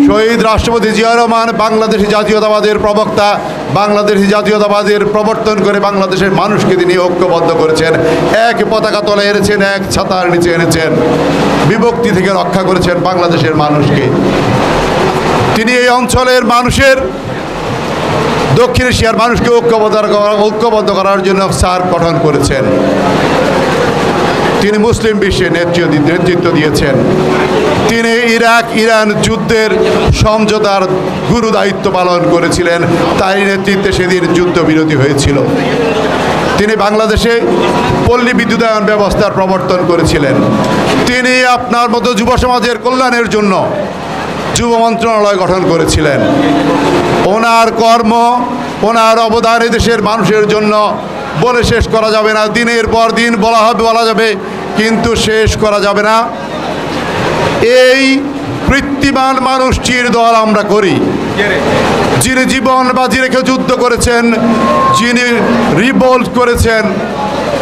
শহীদ রাষ্ট্রপতি জিয়া রহমান বাংলাদেশি জাতীয়তাবাদের প্রবক্তা, বাংলাদেশি জাতীয়তাবাদের প্রবর্তন করে বাংলাদেশের মানুষকে তিনি ঐক্যবদ্ধ করেছেন, এক পতাকা তলে এনেছেন, এক ছাতার নিচে এনেছেন, বিভক্তি থেকে রক্ষা করেছেন বাংলাদেশের মানুষকে। তিনি এই অঞ্চলের মানুষের, দক্ষিণ এশিয়ার মানুষকে ঐক্যবদ্ধ করার জন্য সার্ক গঠন করেছেন। তিনি মুসলিম বিশ্বে নেতৃত্ব দিয়েছেন। তিনি ইরাক ইরান যুদ্ধের সমঝোতার গুরু দায়িত্ব পালন করেছিলেন, তাই নেতৃত্বে সেদিন যুদ্ধবিরতি হয়েছিল। তিনি বাংলাদেশে পল্লী বিদ্যুতায়ন ব্যবস্থার প্রবর্তন করেছিলেন। তিনি আপনার মতো যুব সমাজের কল্যাণের জন্য যুব মন্ত্রণালয় গঠন করেছিলেন। ওনার কর্ম, ওনার অবদান দেশের মানুষের জন্য বলে শেষ করা যাবে না। দিনের পর দিন বলা যাবে, কিন্তু শেষ করা যাবে না। এই কৃত্রিমান মানুষটির দল আমরা করি, যিনি জীবন বাজি রেখে যুদ্ধ করেছেন, যিনি রিভোল্ট করেছেন,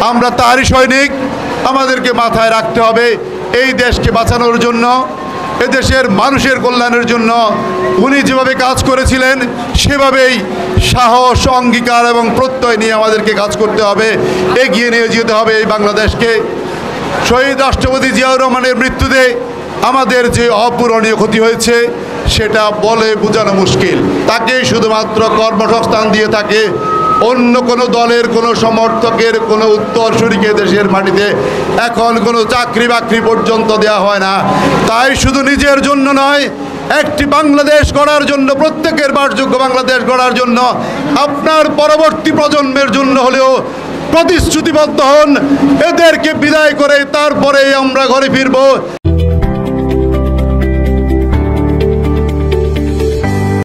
আমরা তারই সৈনিক। আমাদেরকে মাথায় রাখতে হবে, এই দেশকে বাঁচানোর জন্য, এদেশের মানুষের কল্যাণের জন্য উনি যেভাবে কাজ করেছিলেন সেভাবেই সাহস, অঙ্গীকার এবং প্রত্যয় নিয়ে আমাদেরকে কাজ করতে হবে, এগিয়ে নিয়ে যেতে হবে এই বাংলাদেশকে। শহীদ রাষ্ট্রপতি জিয়াউর রহমানের মৃত্যুতে আমাদের যে অপূরণীয় ক্ষতি হয়েছে সেটা বলে বোঝানো মুশকিল। তাকে শুধুমাত্র কর্মসংস্থান দিয়ে থাকে, অন্য কোনো দলের কোনো সমর্থকের কোনো উত্তরসূরিকে দেশের মাটিতে এখন কোনো চাকরি বাকরি পর্যন্ত দেওয়া হয় না। তাই শুধু নিজের জন্য নয়, একটি বাংলাদেশ গড়ার জন্য, প্রত্যেকের বাসযোগ্য বাংলাদেশ গড়ার জন্য, আপনার পরবর্তী প্রজন্মের জন্য হলেও প্রতিশ্রুতিবদ্ধ হন। এদেরকে বিদায় করে তারপরে আমরা ঘরে ফিরব।